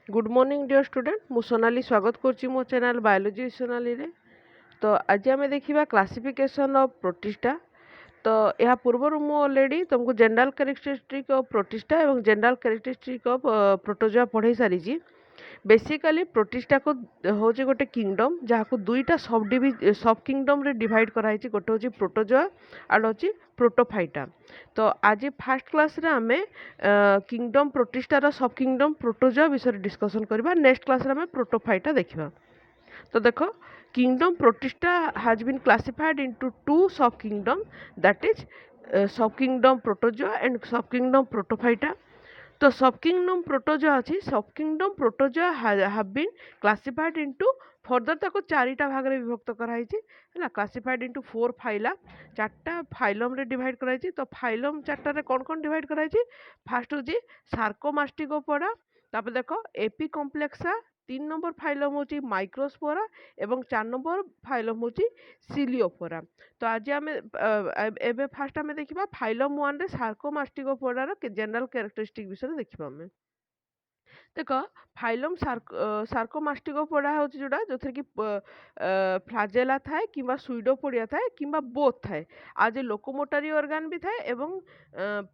Good morning dear student मु सोनाली स्वागत करछि मो चैनल बायोलॉजी सोनाली रे। तो आज आम देखा क्लासिफिकेशन ऑफ प्रोटिस्टा। तो यह पूर्व मु ऑलरेडी तुमको जनरल कैरेक्टरिस्टिक ऑफ प्रोटिस्टा और जनरल कैरेक्टरिस्टिक ऑफ प्रोटोजोआ पढ़ाई सारी। बेसिकली प्रोटिस्टा को हूँ गोटे किंगडम जहाँ को दुईटा सब किंगडम रे डिवाइड कराई। गोटे हूँ प्रोटोजोआ आउ हूँ प्रोटोफाइटा। तो आज फास्ट क्लास रे आमे किंगडम प्रोटिस्टार सब किंगडम प्रोटोजोआ विषय डिस्कसन करबा। नेक्स्ट क्लास रे आमे प्रोटोफाइटा देखिबा। तो देखो kingdom protista has been classified into two sub kingdom, that is sub kingdom protozoa and sub kingdom protophyta. तो सब किंगडम प्रोटोजोआ अच्छी sub kingdom protozoa have been classified into further ताको चारिटा भाग रे विभक्त कराई है क्लासिफाइड इनटू 4 फाइला। चारटा फाइलम रे डिवाइड कराई। तो फाइलम चारटा रे कौन कौन डिवाइड कराई? फास्ट होची सार्कोमास्टिकोपोडा, तापर देखो एपी कॉम्प्लेक्सा, 3 नंबर फाइलम होची माइक्रोस्पोरा एवं 4 नंबर फाइलम होची सिलियोफोरा। तो आज आम एबे फास्ट आम देखा फाइलम 1 रे सार्कोमास्टिकोपोडार जनरल कैरेक्टरिस्टिक विषय देखा। आम देख फाइलम सार्कोमास्टिकोपोडा हूँ जोटा जो थी कि फ्लाजेला थाए कि सुइडोपोडिया थाए कि बोथ थाए। आज लोकोमोटरी ऑर्गन भी थाए एवं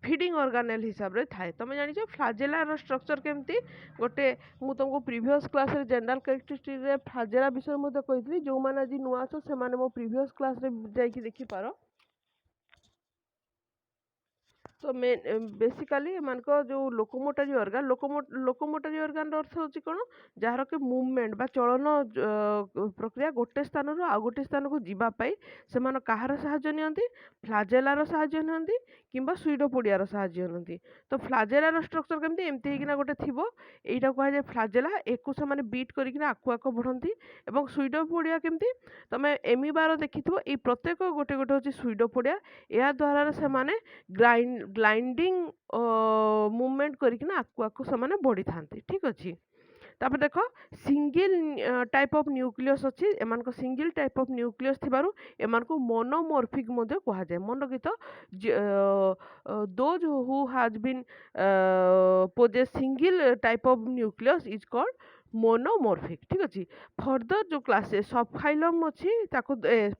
फीडिंग ऑर्गेनेल हिसाब रे थाए। तुम जानिछ फ्लाजेलार स्ट्रक्चर केमती गोटे मु तुमको प्रीवियस क्लास रे जनरल कैरेक्टरिस्टिक रे फ्लाजेला विषय मते कहितली। जो माने आज नुआ आछो से माने मो प्रीवियस क्लास रे जाइकी देखि पारो। तो बेसिकली एमानक जो लोकोमोटरी ऑर्गन लोकोमोटरी ऑर्गन अर्थ होची कोन जार के मूवमेंट बा चलन प्रक्रिया गोटे स्थान रो आ गोटे स्थान को जीवा पाई से मान कहार सहाय्य नियंती? फ्लाजेलार सहाय्य नियंती किंबा सुइडोपोडियार सहाय्य नियंती। तो फ्लाजेलार स्ट्रक्चर केमती एमती हेकिना गोटे थिबो, एटा कहा जाय फ्लाजेला। एकु से माने बीट करिकिना आकु आकु बढ़ंती। एवं सुइडोपोडिया केमती तमे एमिबार देखिथिबो ए प्रत्येक गोटे गोटे होची सुइडोपोडिया। या द्वारा से माने ग्लाइंडिंग मूवमेंट करके आकु आकु से बढ़ी था। ठीक अच्छे। तापर देख सिंगल टाइप ऑफ न्यूक्लियस अच्छी एमान सिंगल टाइप ऑफ न्यूक्लियस थिबारु एमान को मोनोमॉर्फिक मध्य कहा जाए। मन रखिथ those who has been possess single type of nucleus is called monomorphic. ठीक अच्छे। फर्दर जो क्लास सब फाइलम अच्छी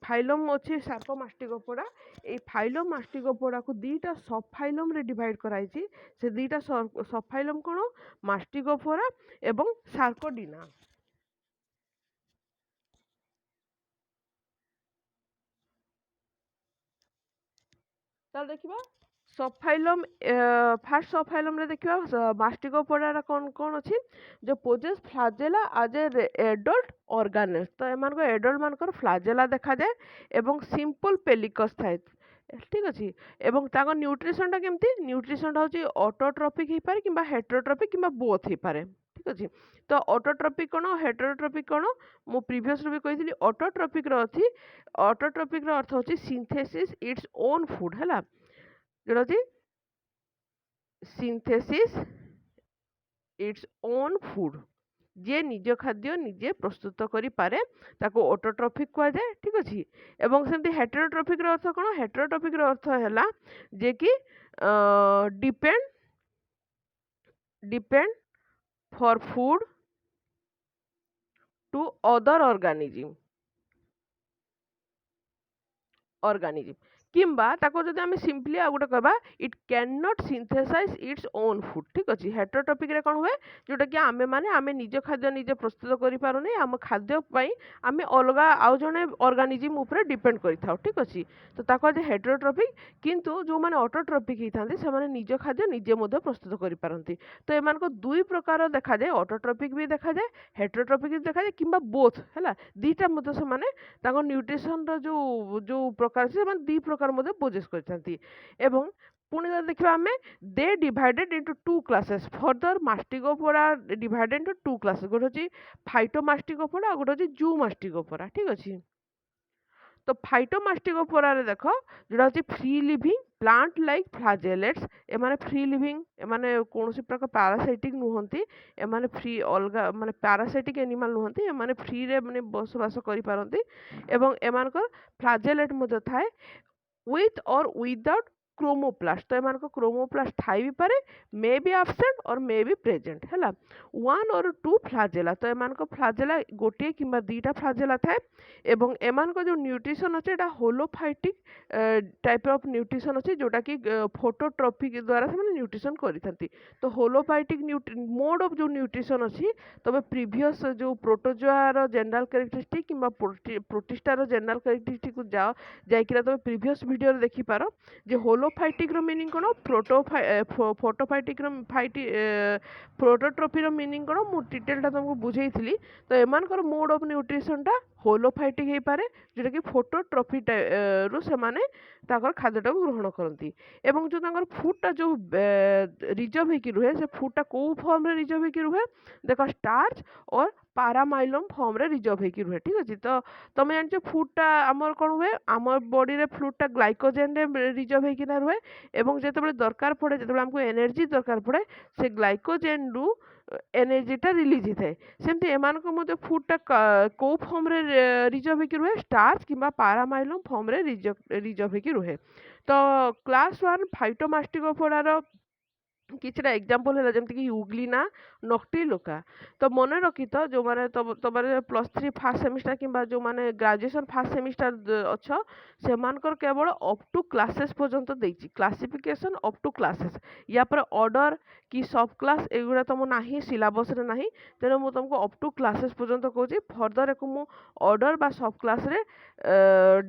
फाइलम अच्छी सार्कोमास्टिकोपोडा। ए फाइलम मास्टिकोपोडा को दुईटा सब फाइलम रे डिवाइड कराई। से दुईटा सब फाइलम कौन? मास्टिकोफोरा एवं सार्कोडिना। ताल देखिबा सब फाइलम फास्ट सब फाइलम रे देखिबा मास्टिकोपोडा कौन कौन अच्छी जो पोजेस फ्लाजेला आज ए एडल्ट ऑर्गेनेल्स। तो एमान को एडल्ट मानकर फ्लाजेला देखा जाए एवं सिंपल पेलिकस थाए। ठीक अच्छे। एवं ताको न्यूट्रिशनटा केमती? न्यूट्रिशनटा होची ऑटोट्रोपिक ही पारे किंबा हेटेरोट्रोपिक किंबा बोथ ही पारे। ठीक अच्छे। तो ऑटोट्रोपिक कौन हेटेरोट्रोपिक कौन मु प्रीवियस भी कही ऑटोट्रोपिक रो अछि। ऑटोट्रोपिक रो अर्थ होची सिंथेसिस इट्स ओन फूड हैला जोटा होची सिंथेसिस इट्स ओन फूड। जे निज खाद्य निजे प्रस्तुत करि पारे ताको ऑटोट्रोपिक कहा जाए। ठीक अच्छे। एवं सेमती हेटेरोट्रोपिक रो अर्थ कौन? हेटेरोट्रोपिक रो अर्थ हैला जे कि depend depend for food to other organism किंबा ताको जदि आमे सिंपली आ गुटे कहबा it can not synthesize its own food. ठीक अच्छे। हेटेरोट्रोपिक रे कोन हुए जोटा कि आमे माने आमे निज खाद्य निजे प्रस्तुत करि पारो नै आम खाद्य पई आमे अलगा आउ जने ऑर्गेनिज्म ऊपर डिपेंड करि थाउ। ठीक अच्छे। तो ताको जे हेटेरोट्रोपिक किंतु जो माने ऑटोट्रोपिक ही थांती से माने निज खाद्य निजे मध्य प्रस्तुत करि पारंती। तो एमान को दुई प्रकार देखा जाए ऑटोट्रोपिक भी देखा जाए हेटेरोट्रोपिक भी देखा जाए किंबा बोथ हैला दीटा मध्य से माने ताको न्यूट्रिशन रो जो जो प्रकार से माने दी प्रकार मध्य पोजेस करथांती। एवं पुणी देखिबा आमे they divided into two classes. Further mastigophora divided into two classes. गोटे होची फाइटोमास्टिकोपोडा और गोटे होची जूमास्टिकोपोडा। ठीक अछि। तो फाइटोमास्टिकोपोडा रे देखो जोटा होची free living plant like flagellates. एमाने फ्री लिविंग एमाने कोनोसी प्रकार पैरासाइटिक नुहंती। एमाने फ्री अलगा माने पैरासाइटिक एनिमल नुहंती। एमाने फ्री रे माने बसवास करि पारंती एवं एमानकर फ्लाजेलेट मते थाए विथ और विदाउट क्रोमोप्लास्ट तो एमान को क्रोमोप्लास्ट थाई भी पारे मे बी एब्सेंट और मे बी प्रेजेंट हैला वन और टू फ्लाजेला तो एमान को फ्लाजेला गोटे किंबा दीटा फ्लाजेला थाए एवं एमान को जो न्यूट्रिशन अच्छे एटा होलोफाइटिक टाइप ऑफ न्यूट्रिशन अच्छे जोटा कि फोटोट्रॉफी के द्वारा से न्यूट्रिशन करिथंती तो होलोफाइटिक मोड ऑफ जो न्यूट्रिशन अच्छी तबे प्रीवियस जो प्रोटोजोआर जनरल कैरेक्टरिस्टिक किंबा प्रोटिस्टार जनरल कैरेक्टरिस्टिक को जाओ जाइकिरा तबे प्रीवियस वीडियो देखि पारो जे होलोफाइटिक रो मीनिंग कोन फोटोफाइटिक रो फाइटी प्रोटोट्रॉफी रो मीनिंग कोन मु डिटेल टा तुमको बुझेइथिली तो एमानकर मोड ऑफ न्यूट्रिशन टा होलोफाइटिक हे पारे जेटा कि फोटोट्रॉफी रु से माने ताकर खाद्यटा को ग्रहण करती एवं जो ताकर फूडटा जो रिजर्व हेकि रुहे से फूडटा को फॉर्म रे रिजर्व हेकि रुहे देखो स्टार्च और पारामाइलम फॉर्म रे रिजर्व हेकि रुहे ठीक अछि तो तमे जानछ फूडटा हमर कोन हुए हमर बॉडी रे फ्लूडटा ग्लाइकोजेन रे रिजर्व हेकि ना रुहे एवं जेतेबेले दरकार पड़े जेतेबेले हमको एनर्जी दरकार पड़े से ग्लाइकोजेन रु एनर्जीटा रिलीज होता सेमती एमानक मध्य फूडटा को फॉर्म रे रिजर्व हेकि रुहे स्टार्च किंबा पारामाइलम फॉर्म रे रिजर्व हेकि रुहे तो क्लास 1 फाइटोमास्टिकोफोरार किछटा एग्जांपल है जमती कि यूग्लिना नॉक्टिलुका तो मन रखी तो जो माने तबारे +3 फर्स्ट सेमिस्टर किंबा जो माने ग्रेजुएशन फर्स्ट सेमिस्टर अच्छ से मानकर केवल अप टू क्लासेस पर्यंत देछि क्लासिफिकेशन अप टू क्लासेस या पर ऑर्डर कि सब क्लास एगुड़ा तुम नाही सिलेबस रे नाही तेनो मु तुमको अप टू क्लासेस पर्यंत कहूछि फर्दर एको मु ऑर्डर बा सब क्लास रे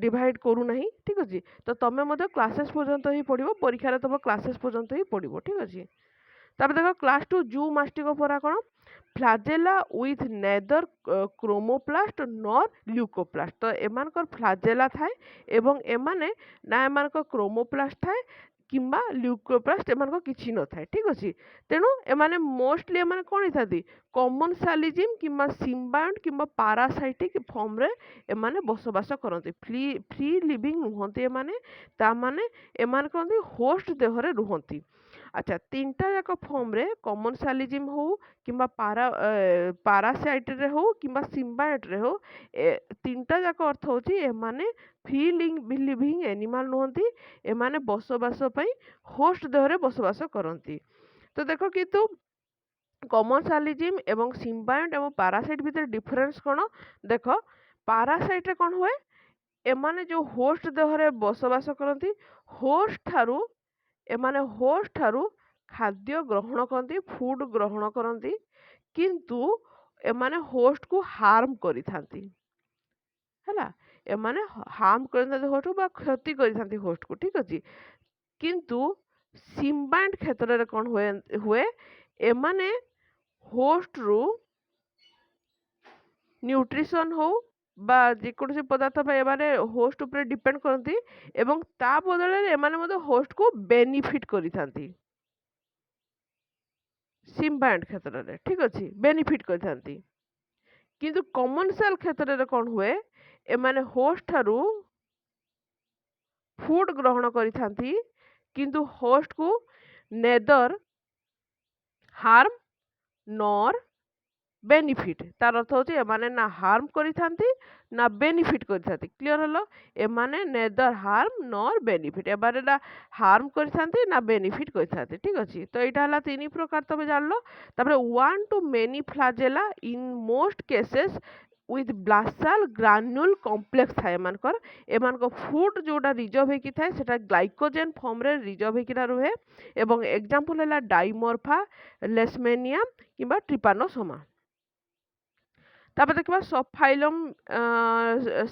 डिवाइड करू नाही ठीक अछि तो तमे मते क्लासेस पर्यंत ही पढिबो परीक्षा रे तब क्लासेस पर्यंत ही पढिबो ठीक अछि तापर देखो क्लास 2 जू मास्टिकोफोरा कोन flagella with neither chromoplast nor leucoplast तो एमानकर फ्लाजेला थाए एवं एमाने ना एमानकर क्रोमोप्लास्ट थाए किंबा ल्यूकोप्लास्ट एमानकर किछि न थाए ठीक अछि तेनु एमाने मोस्टली एमाने कोन हिथाती कॉमन सालिजिम किंबा सिम्बायोट किंबा पैरासाइटिक फॉर्म रे एमाने बसवास करंती फ्री लिविंग रुहंती एमाने ता माने एमाने कोन होस्ट देहरे रुहंती अच्छा तीनटा जाक फॉर्म रे कॉमन सालिजिम हो किंबा पारासाइट रे हो किंबा सिम्बायोट रे हो तीनटा जाक अर्थ होची एमाने लिविंग एनिमल नुहंती एमाने बसवास पई होस्ट देहरे बसवास करंती तो देखो किंतु कॉमन सालिजिम एवं सिम्बायोट एवं पारासाइट भीतर डिफरेंस कोन देखो पारासाइट रे कोन हुए एमाने जो होस्ट देहरे बसवास करंती होस्ट ठारू खाद्य ग्रहण करती फूड ग्रहण करती किंतु एमाने होस्ट को हार्म करी थांती हैला एमाने हार्म करी होस्ट को बा क्षति करी थांती होस्ट को ठीक अछि किंतु सिम्बायोट क्षेत्र रे कोन हुए एमाने होस्ट रु न्यूट्रिशन हो बा जेकोसी पदार्थ एमाने होस्ट ऊपर डिपेंड करती एवं ता बदले एमाने मते होस्ट को बेनिफिट करी थांती सिम्बायोट क्षेत्र रे ठीक अछि बेनिफिट करी थांती किंतु कॉमन सेल क्षेत्र रे कोन हुए एमाने होस्ट ठारू फूड ग्रहण करी थांती किंतु होस्ट को नेदर हार्म नॉर बेनिफिट तार अर्थ होची एमाने ना हार्म करी थांती ना बेनिफिट करी थांती क्लियर हलो एमाने नेदर हार्म नॉर बेनिफिट एबारे ना हार्म करी थांती ना बेनिफिट करी थांती ठीक अछि तो एटा हला तीन प्रकार तबे जानलो तापर one two many flagella in most cases with basal granule complex थाए एमानकर एमानकर फूड जोटा रिजर्व हेकि थाए सेटा ग्लाइकोजेन फॉर्म रे रिजर्व हेकिना रहे एवं एग्जांपल हला डाइमॉर्फा लेशमेनिया किबा ट्रिपानोसोमा तापर देखबा subphylum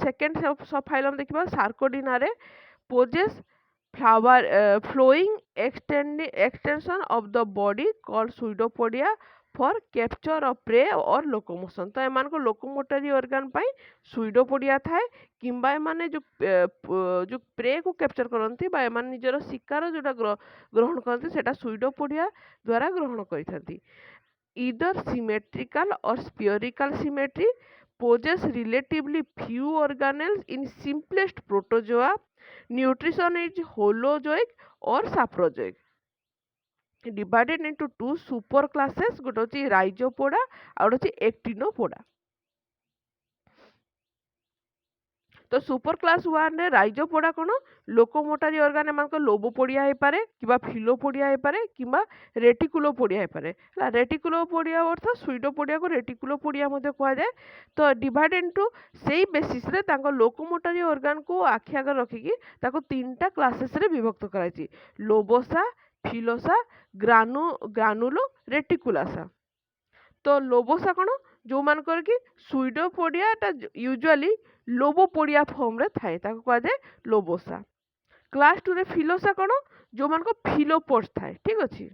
second subphylum देखबा सार्कोडिना रे पोजेस flower flowing extension of the body called pseudopodia for capture of prey or locomotion तो एमान को लोकोमोटरी ऑर्गन पाई सुइडोपोडिया थाए किंबा एमाने जो प्रे को कैप्चर करंती बा एमान निजर शिकार जोटा ग्रहण करंती सेटा सुइडोपोडिया द्वारा ग्रहण करिथांती either symmetrical or spherical symmetry possess relatively few organelles in simplest protozoa nutrition is holozoic or saprozoic divided into two super classes गोटे होची rhizopoda और होची actinopoda तो सुपर क्लास 1 रे राइजोपोडा कौन लोकोमोटरी ऑर्गन एम लोबोपोडिया हो पारे कि फिलोपोडिया हो पारे कि रेटिकुलोपोडिया हो पारे है रेटिकुलोपोडिया अर्थात सुइडोपोडिया को रेटिकुलोपोडिया कह जाए। तो डिवाइड इनटू सेई बेसिस रे तांको लोकोमोटरी ऑर्गन को आखि आगे रखिकी ताको तीनटा क्लासेस रे विभक्त कराई लोबोसा फिलोसा ग्रानुलो रेटिकुलासा। तो लोबोसा कौन जो मानकर कि सुइडोपोडिया यूजुअली लोबोपोडिया फॉर्म रे थाए ताको कह जाए लोबोसा। क्लास 2 रे फिलोसा कौन जो मान को फिलोपोड्स थाए ठीक अछि।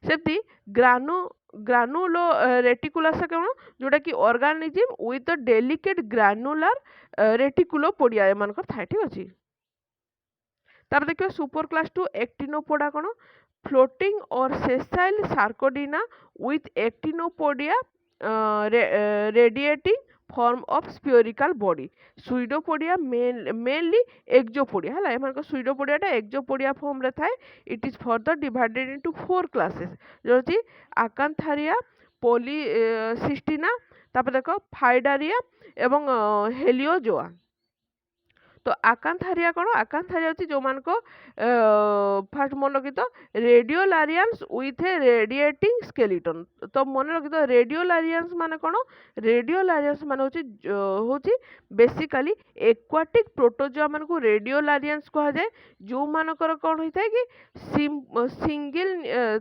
सेमती ग्रानुलो रेटिकुलासा कौन जोटा कि organism with the delicate granular reticulopodia एमानकर थाए ठीक अछि। तापर देखिए सुपर क्लास 2 एक्टिनोपोडा कौन फ्लोटिंग और sessile Sarcodina with actinopodia radiating form of spherical body pseudopodia mainly exopodia है एमान pseudopodia टा exopodia form रे थाए। it is further divided into 4 classes जो होची आकांथारिया पॉलीसिस्टिना तापर देखो फाइडारिया एवं हेलियोजोआ। तो आकांथारिया कौन आकांथारिया होची जो मान को फास्ट मन रखी तो रेडियोलारियंस विथ ए रेडिएटिंग स्केलेटन। तो मन रखी तो रेडियोलारियंस माने कौन रेडियोलारियंस माने होची बेसिकली एक्वाटिक प्रोटोजोआ मान को रेडियोलारियंस कहा जाए जो मानकर कौन होता है कि सिंगल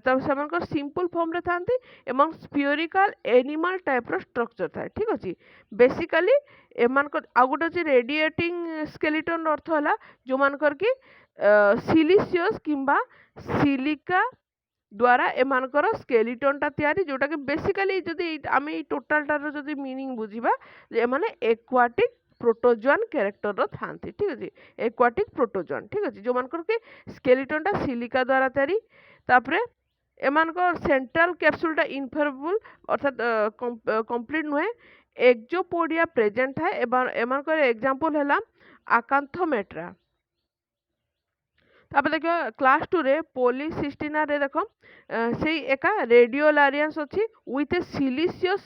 तब सिंपल फॉर्म रे थांती एवं स्फीयरिकल एनिमल टाइप रो स्ट्रक्चर थाए ठीक अछि। बेसिकली एमान आउ गोटे अच्छे रेडिएटिंग स्केलेटन अर्थ है जो मानकर कि सिलिशियस किंबा सिलिका द्वारा एमानकर स्केलेटन टा तैयारी जोटा कि बेसिकली जदि आम टोटाल टार जदि मीनिंग बुझिबा एमाने एक्वाटिक प्रोटोजोआन कैरेक्टर रो थांती ठीक अछि। एक्वाटिक प्रोटोजोआन ठीक अछि जो मानकर कि स्केलेटन टा सिलिका द्वारा तैयारी। तापरे एमानकर सेंट्रल कैप्सूल टा इनफॉर्मेबल अर्थात कंप्लीट नुहे एक्जोपोडिया प्रेजेंट है एमानकर एग्जांपल है आकांथोमेट्रा। तापर देखो क्लास 2 रे पॉलीसिस्टिना रे देखो से एका रेडियोलारियंस अछि with A siliceous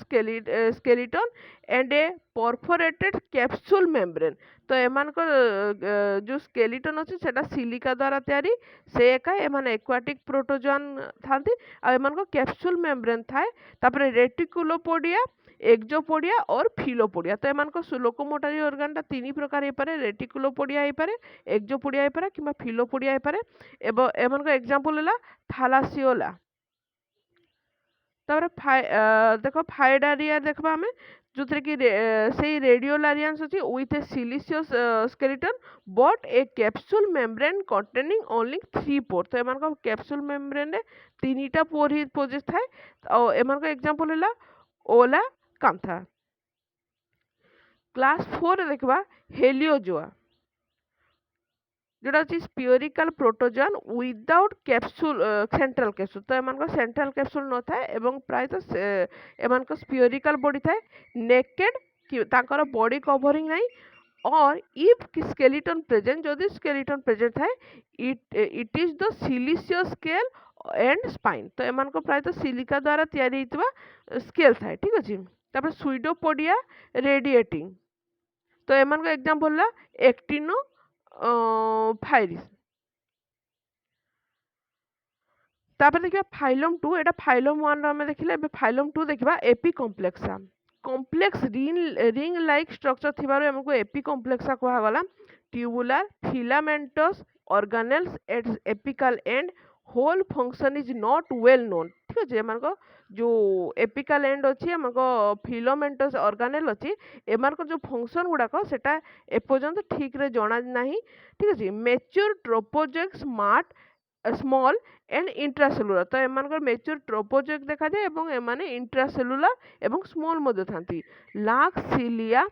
skeleton and A perforated capsule membrane. तो एमानकर जो स्केलेटन अछि सेटा सिलिका द्वारा तैयारी से एका एमान एक्वाटिक प्रोटोजोआन थांती आ एमानकर कैप्सूल मेम्ब्रेन थाए। तापर रेटिकुलोपोडिया एक्जोपोडिया और फिलोपोडिया। तो एमान को लोकोमोटरी ऑर्गन टा तीन प्रकार हे पारे रेटिकुलोपोडिया हे पारे एक्जोपोडिया हे पारे किंबा फिलोपोडिया हे पारे एवं एमान को एग्जांपल हला थालासियोला। तापर देखो फाइडारिया देखबा हमें जोथरे कि सेही रेडियोलारियंस अछि with A siliceous skeleton but A capsule membrane containing only 3 पोर। तो एमान को कैप्सूल मेम्ब्रेन रे तीनटा पोर ही पोजिस थाए और एमान को एग्जांपल हला ओला कांथा। क्लास 4 देखबा हेलियोजोआ जोटा अछि spherical protozoan without capsule central capsule. तो एमान को सेंट्रल कैप्सूल न थाए एवं प्राय तो एमान को स्फीयरिकल बॉडी थाए नेकेड कि तांकर बॉडी कवरिंग नाही और इफ स्केलेटन प्रेजेंट जदि स्केलेटन प्रेजेंट थाए it is the siliceous scale and spine. तो एमान को प्राय तो सिलिका द्वारा तैयारी हितबा स्केल थाए ठीक अछि। तापर सुइडोपोडिया रेडिएटिंग। तो एमान को एग्जांपल ला एक्टिनो फाइरिस। तापर देखिए फाइलम 2 एटा फाइलम 1 रो हम देखिले बे फाइलम 2 देखबा apicomplexa complex ring like structure थिबारो हमको एपी कॉम्प्लेक्सा कहा गला। Tubular filamentous organelles at apical end whole function is not well known ठीक अछि। एमान को जो एपिकल एंड अछि एमान को फिलामेंटस ऑर्गेनेल अछि एमान को जो फंक्शन गुडा को सेटा एपर्यंत ठीक रे जणा नाही ठीक अछि। Mature trophozoite small and intracellular. तो एमानकर मैच्योर ट्रोपोजोइक देखा जाए एवं एमाने इंट्रासेलुलर एवं स्मॉल मध्य थांती। लाख सिलिया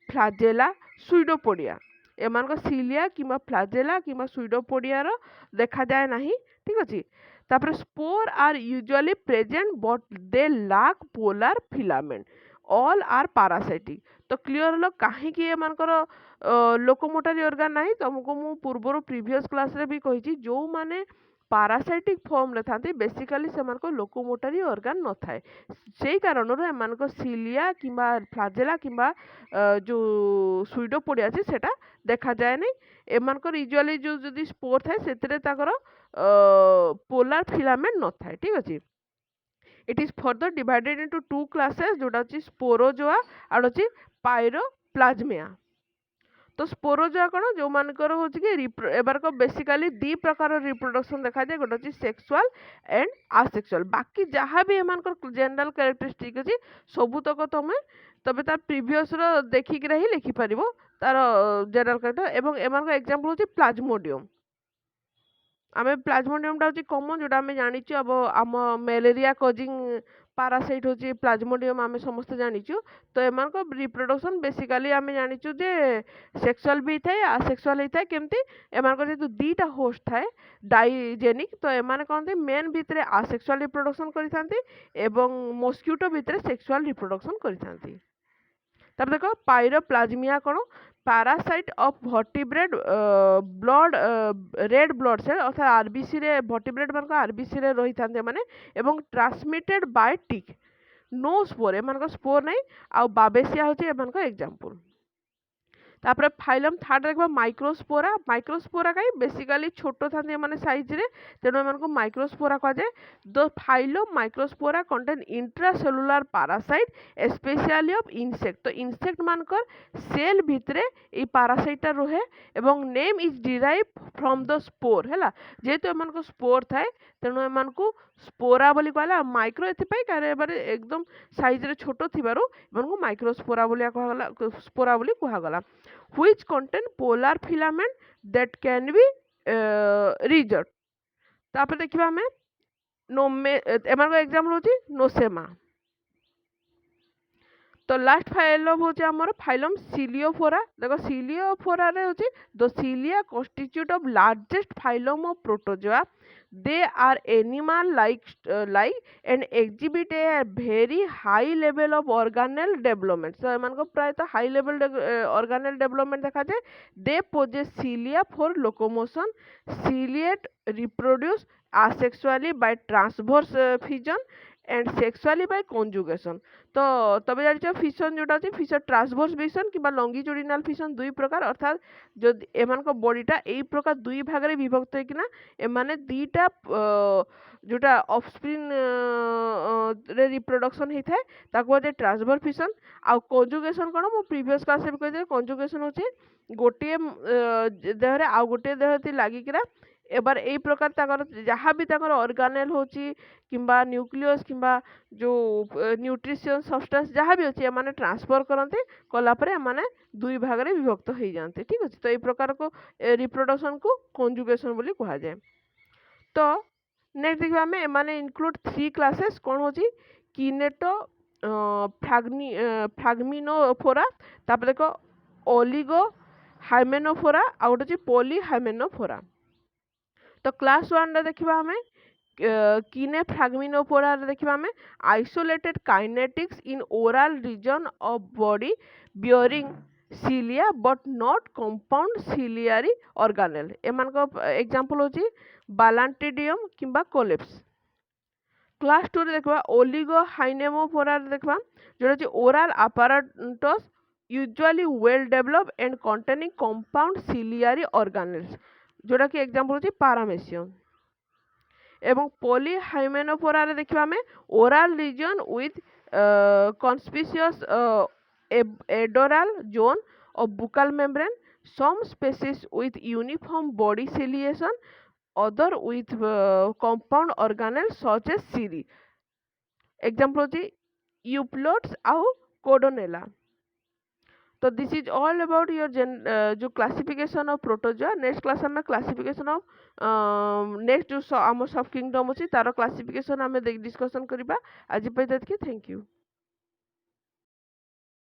फ्लाजेला सुइडोपोडिया एमानकर सिलिया किंबा फ्लाजेला किंबा सुइडोपोडिया रो देखा जाए नाही ठीक अछि। तापर spore are usually present but they lack polar filament all are parasitic. तो क्लियर हलो काहे कि एमानकर लोकोमोटरी ऑर्गन नाही तुमको मु पूर्वर प्रीवियस क्लास रे भी कहिछि जो माने ପାରାସାଇଟିକ୍ ଫର୍ମରେ ଥାନ୍ତି। ବେସିକାଲି ସେମାନଙ୍କ ଲୋକୋମୋଟରୀ ଅର୍ଗାନ ନଥାଏ। ସେଇ କାରଣରୁ ଏମାନଙ୍କ ସିଲିଆ କିମ୍ବା ଫ୍ଲାଜେଲା କିମ୍ବା ଯେଉଁ ସୁଇଡୋପୋଡ଼ିଆ ଅଛି ସେଟା ଦେଖାଯାଏନି। ଏମାନଙ୍କର ୟୁଜୁଆଲି ଯେଉଁ ଯଦି ସ୍ପୋର ଥାଏ ସେଥିରେ ତାଙ୍କର পোলার ফিলামেন্ট নଥାଏ। ঠিক ଅଛି। It is further divided into two classes যেটা হচ্ছে স্পোরোজোয়া আর হচ্ছে পাইরোপ্লাজমিয়া। তো স্পোরোজোয়া কোণ যে হচ্ছে কি এবার বেসিকালি ଦି ପ୍ରକାର ରିପ୍ରଡକ୍ସନ୍ ଦେଖାଯାଏ। ଗୋଟେ ଅଛି ସେକ୍ସୁଆଲ ଏଣ୍ଡ ଆସେକ୍ସୁଆଲ। ବାକି ଯାହା ବି ଏମାନଙ୍କର ଜେନେରାଲ କ୍ୟାରେକ୍ଟରିଷ୍ଟିକ୍ ଅଛି ସବୁତକ ତମେ ତାର ପ୍ରିଭିୟସର ଦେଖିକିରି ହିଁ ଲେଖିପାରିବ ତାର ଜେନେରାଲ କ୍ୟାରେକ୍ଟର। ଏବଂ ଏମାନଙ୍କ ଏକ୍ଜାମ୍ପଲ ହେଉଛି ପ୍ଲାଜମୋଡିୟମ। ଆମେ ପ୍ଲାଜମୋଡିୟମଟା ହେଉଛି କମନ୍ ଯେଉଁଟା ଆମେ ଜାଣିଛୁ। ଆମ ମ୍ୟାଲେରିଆ କଜିଂ ପାରାସାଇଟ୍ ହେଉଛି ପ୍ଲାଜମୋଡିୟମ, ଆମେ ସମସ୍ତେ ଜାଣିଛୁ। ତ ଏମାନଙ୍କ ରିପ୍ରଡକ୍ସନ୍ ବେସିକାଲି ଆମେ ଜାଣିଛୁ ଯେ ସେକ୍ସୁଆଲ ବି ହେଇଥାଏ ଆସେକ୍ସୁଆଲ ହେଇଥାଏ। କେମିତି ଏମାନଙ୍କର ଯେହେତୁ ଦୁଇଟା ହୋଷ୍ଟ ଥାଏ ଡାଇଜେନିକ୍, ତ ଏମାନେ କ'ଣ ମେନ୍ ଭିତରେ ଆସେକ୍ସୁଆଲ ରିପ୍ରଡକ୍ସନ୍ କରିଥାନ୍ତି ଏବଂ ମସ୍କିଟୋ ଭିତରେ ସେକ୍ସୁଆଲ ରିପ୍ରଡକ୍ସନ୍ କରିଥାନ୍ତି। ତାପରେ ଦେଖ ପାଇରୋପ୍ଲାଜମିଆ କ'ଣ parasite of vertebrate blood red blood cell ଅର୍ଥାৎ ଆରବିସିରେ ଭର୍ଟିବ୍ରେଟ୍ ମାନଙ୍କ ଆରବିସିରେ ରହିଥାନ୍ତି ଏମାନେ ଏବଂ transmitted by tick. No spore एमानक स्पोर नहीं आउ बाबेसिया होची एमानक एग्जांपल। तापर फाइलम थर्ड देखबा माइक्रोस्पोरा। माइक्रोस्पोरा कहीं बेसिकली छोट थांती माने साइज रे, तेणु एमानक माइक्रोस्पोरा कह जाए। The phylum microspora contain intracellular parasite specially of insect. तो इंसेक्ट मानकर सेल भितरे ए पारासाइटा रहे एवं name is derive from the spore हैला। जेहेतु एमानक स्पोर थाए तेणु एमानकु स्पोरा बोली कहला। माइक्रो एथिपाई कारण एकदम साइज रे छोट थिबारु एमानकु माइक्रोस्पोरा बोली कहला, स्पोरा बोली कहगला। which contain polar filament that can be resolved। तापर देखिबा हमें नोमे एमानक एग्जांपल होची नोसेमा। तो लास्ट फाइलम होची हमर फाइलम सिलियोफोरा। देखो सिलियोफोरा रे होची the cilia constitute of largest phylum of protozoa। they are animal like and exhibit a very high level of organelle development। so एमानको प्राय तो high level organelle development देखा जाए। they possess cilia for locomotion। ciliate reproduce asexually by transverse fission and sexually by conjugation। तो तबे जानिछ fission जोटा अछि fission transverse fission किबा longitudinal fission दुई प्रकार। अर्थात जदि एमानको बॉडीटा एई प्रकार दुई भाग रे विभक्त होइकिना एमाने दुईटा जोटा ऑफस्प्रिंग रे रिप्रोडक्शन हेइ थाए ताको जे ट्रांसवर्स फिशन। आ कंजुगेशन कोन मो प्रीवियस क्लास रे कहि दे कंजुगेशन होछि गोटे देह रे आ गोटे देह ति लागिकिरा एबार एई प्रकार ताकर जहाँ भी ताकर ऑर्गेनेल होछि किंबा न्यूक्लियस किंबा जो न्यूट्रिशन सब्सटेंस जहाँ भी होछि एमाने ट्रांसफर करते कला परे एमाने दुई भाग रे विभक्त हो जाते। ठीक अछि। तो एई प्रकार को रिप्रोडक्शन को कंजुगेशन बोली कहा जाए। तो नेक्स्ट देखिबा हमें एमाने इंक्लूड 3 क्लासेस कोन होछि किनेटो फ्रैगमिनोफोरा। तापर देखो ओलिगो हाइमेनोफोरा आ गोटे पॉली हाइमेनोफोरा। तो क्लास 1 रे देखिबा हमें किने फ्रैगमिनोफोरा रे देखिबा हमें isolated kinetics in oral region of body bearing cilia but not compound ciliary organelle. एमान को एग्जांपल होची बालांटिडियम किंबा कोलेप्स। क्लास 2 रे देखबा ओलिगो हाइनेमोफोरा रे देखबा जोटा जे oral apparatus usually well developed and containing compound ciliary organelles जोटा कि एग्जांपल होची पारामेसियम। एवं पॉलीहाइमेनोफोरा रे देखिबा हमें oral region with conspicuous adoral zone of buccal membrane. some species with uniform body ciliation, other with compound organelles such as cili। Example होची euplotes आउ codonella. तो this is all about your जो classification of protozoa. Next class में classification of next जो आम सब kingdom अच्छी तार क्लासिफिकेशन आम डिस्कसन करवा। आज थैंक यू।